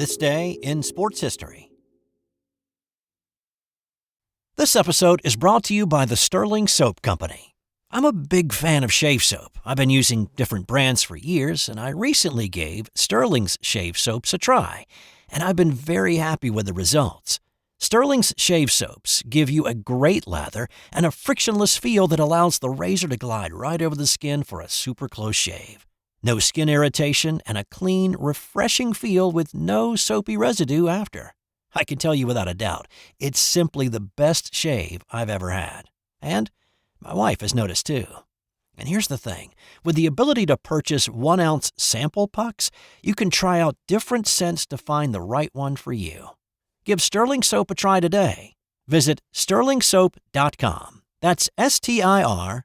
This day in sports history. This episode is brought to you by the Sterling Soap Company. I'm a big fan of shave soap. I've been using different brands for years, and I recently gave Sterling's shave soaps a try, and I've been very happy with the results. Sterling's shave soaps give you a great lather and a frictionless feel that allows the razor to glide right over the skin for a super close shave. No skin irritation and a clean, refreshing feel with no soapy residue after. I can tell you without a doubt, it's simply the best shave I've ever had. And my wife has noticed too. And here's the thing. With the ability to purchase 1-ounce sample pucks, you can try out different scents to find the right one for you. Give Sterling Soap a try today. Visit sterlingsoap.com. That's STIRLING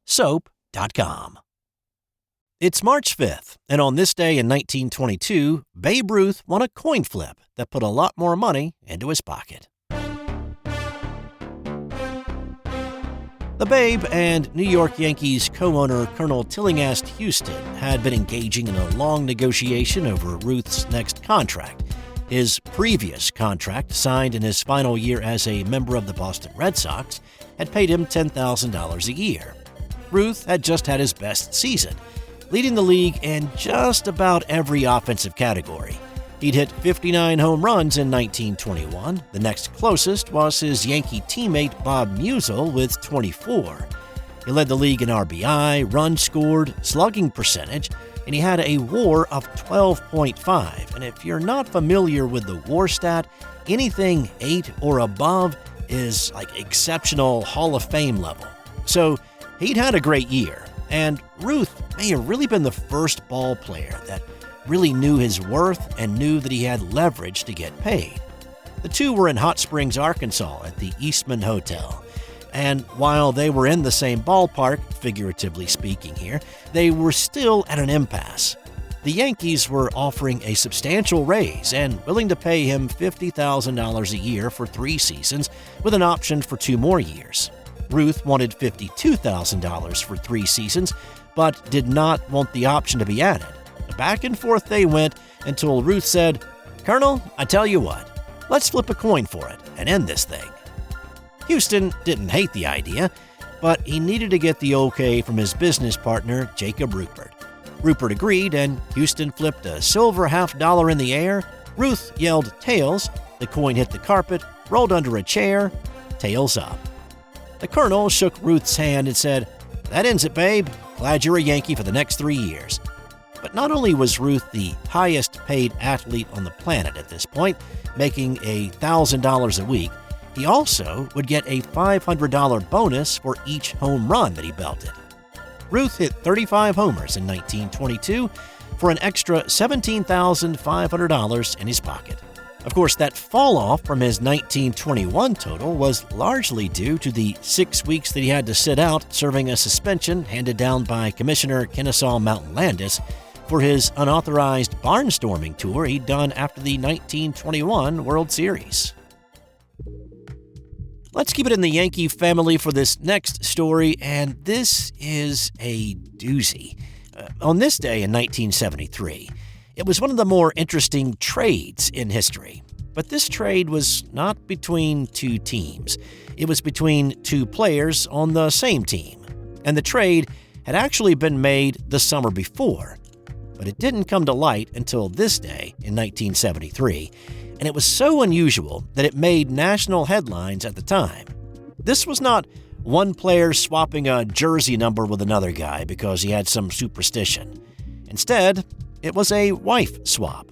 soap.com. It's March 5th, and on this day in 1922, Babe Ruth won a coin flip that put a lot more money into his pocket. The Babe and New York Yankees co-owner Colonel Tillinghast Houston had been engaging in a long negotiation over Ruth's next contract. His previous contract, signed in his final year as a member of the Boston Red Sox, had paid him $10,000 a year. Ruth had just had his best season, leading the league in just about every offensive category. He'd hit 59 home runs in 1921. The next closest was his Yankee teammate Bob Musial with 24. He led the league in RBI, runs scored, slugging percentage, and he had a WAR of 12.5. And if you're not familiar with the WAR stat, anything 8 or above is like exceptional Hall of Fame level. So he'd had a great year. And Ruth may have really been the first ball player that really knew his worth and knew that he had leverage to get paid. The two were in Hot Springs, Arkansas at the Eastman Hotel. And while they were in the same ballpark, figuratively speaking here, they were still at an impasse. The Yankees were offering a substantial raise and willing to pay him $50,000 a year for 3 seasons with an option for 2 more years. Ruth wanted $52,000 for 3 seasons, but did not want the option to be added. Back and forth they went until Ruth said, "Colonel, I tell you what, let's flip a coin for it and end this thing." Houston didn't hate the idea, but he needed to get the okay from his business partner, Jacob Rupert. Rupert agreed, and Houston flipped a silver $50 in the air. Ruth yelled tails, the coin hit the carpet, rolled under a chair, tails up. The Colonel shook Ruth's hand and said, "That ends it, babe. Glad you're a Yankee for the next 3 years." But not only was Ruth the highest-paid athlete on the planet at this point, making $1,000 a week, he also would get a $500 bonus for each home run that he belted. Ruth hit 35 homers in 1922 for an extra $17,500 in his pocket. Of course, that fall-off from his 1921 total was largely due to the 6 weeks that he had to sit out serving a suspension handed down by Commissioner Kennesaw Mountain Landis for his unauthorized barnstorming tour he'd done after the 1921 World Series. Let's keep it in the Yankee family for this next story, and this is a doozy. On this day in 1973, it was one of the more interesting trades in history. But this trade was not between 2 teams. It was between 2 players on the same team. And the trade had actually been made the summer before. But it didn't come to light until this day in 1973. And it was so unusual that it made national headlines at the time. This was not one player swapping a jersey number with another guy because he had some superstition. Instead, it was a wife swap.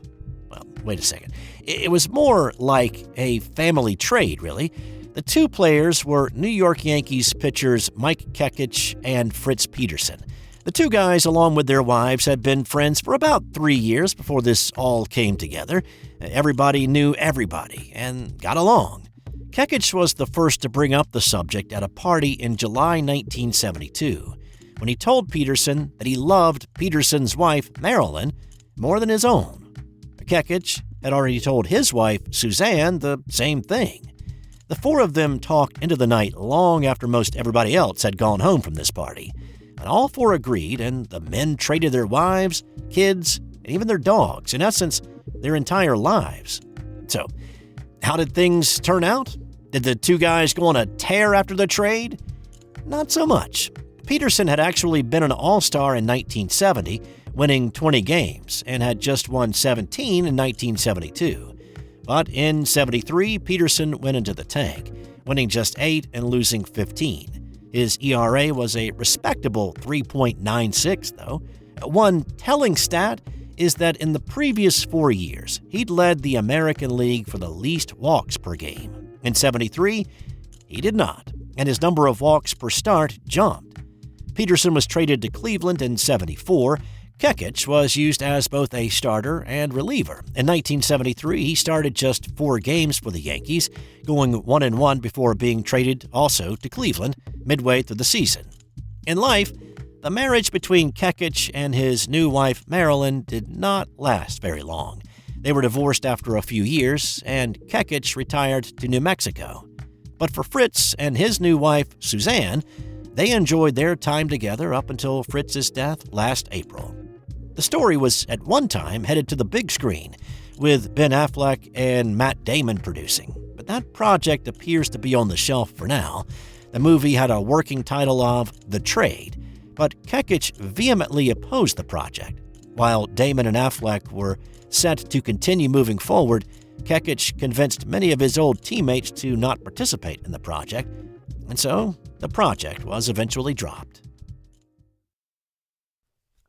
Well, wait a second. It was more like a family trade, really. The 2 players were New York Yankees pitchers Mike Kekich and Fritz Peterson. The 2 guys, along with their wives, had been friends for about 3 years before this all came together. Everybody knew everybody and got along. Kekich was the first to bring up the subject at a party in July 1972. When he told Peterson that he loved Peterson's wife, Marilyn, more than his own. Kekich had already told his wife, Suzanne, the same thing. The 4 of them talked into the night long after most everybody else had gone home from this party. And all 4 agreed, and the men traded their wives, kids, and even their dogs, in essence, their entire lives. So, how did things turn out? Did the two guys go on a tear after the trade? Not so much. Peterson had actually been an all-star in 1970, winning 20 games, and had just won 17 in 1972. But in 73, Peterson went into the tank, winning just 8 and losing 15. His ERA was a respectable 3.96, though. One telling stat is that in the previous 4 years, he'd led the American League for the least walks per game. In 73, he did not, and his number of walks per start jumped. Peterson was traded to Cleveland in 74. Kekich was used as both a starter and reliever. In 1973, he started just 4 games for the Yankees, going 1-1 before being traded also to Cleveland midway through the season. In life, the marriage between Kekich and his new wife Marilyn did not last very long. They were divorced after a few years, and Kekich retired to New Mexico. But for Fritz and his new wife Suzanne, they enjoyed their time together up until Fritz's death last April. The story was at one time headed to the big screen, with Ben Affleck and Matt Damon producing, but that project appears to be on the shelf for now. The movie had a working title of The Trade, but Kekich vehemently opposed the project. While Damon and Affleck were set to continue moving forward, Kekich convinced many of his old teammates to not participate in the project, and so the project was eventually dropped.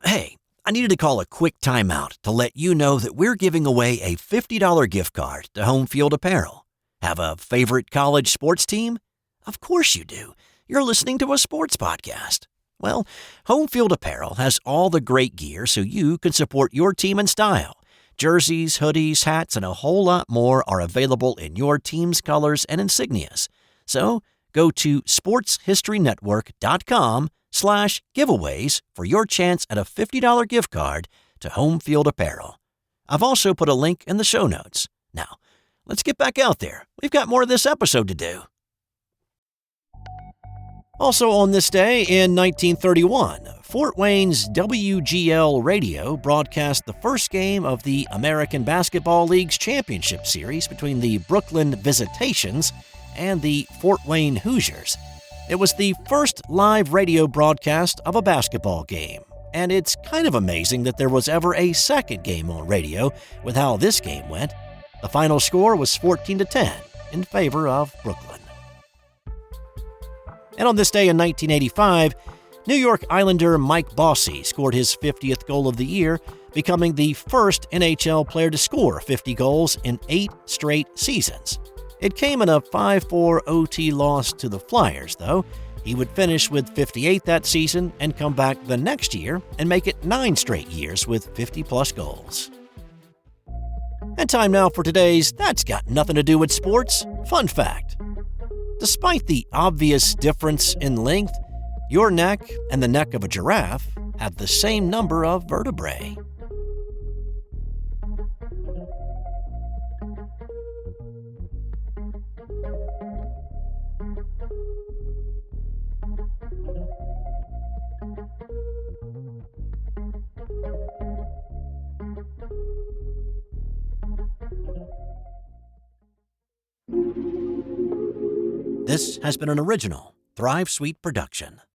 Hey, I needed to call a quick timeout to let you know that we're giving away a $50 gift card to Home Field Apparel. Have a favorite college sports team? Of course you do. You're listening to a sports podcast. Well, Home Field Apparel has all the great gear so you can support your team in style. Jerseys, hoodies, hats, and a whole lot more are available in your team's colors and insignias. So go to sportshistorynetwork.com/giveaways for your chance at a $50 gift card to Home Field Apparel. I've also put a link in the show notes. Now, let's get back out there. We've got more of this episode to do. Also on this day in 1931, Fort Wayne's WGL Radio broadcast the first game of the American Basketball League's championship series between the Brooklyn Visitations and the Fort Wayne Hoosiers. It was the first live radio broadcast of a basketball game, and it's kind of amazing that there was ever a second game on radio with how this game went. The final score was 14-10 in favor of Brooklyn. And on this day in 1985, New York Islander Mike Bossy scored his 50th goal of the year, becoming the first NHL player to score 50 goals in 8 straight seasons. It came in a 5-4 OT loss to the Flyers, though. He would finish with 58 that season and come back the next year and make it 9 straight years with 50-plus goals. And time now for today's That's Got Nothing to Do with Sports fun fact. Despite the obvious difference in length, your neck and the neck of a giraffe have the same number of vertebrae. This has been an original Thrive Suite production.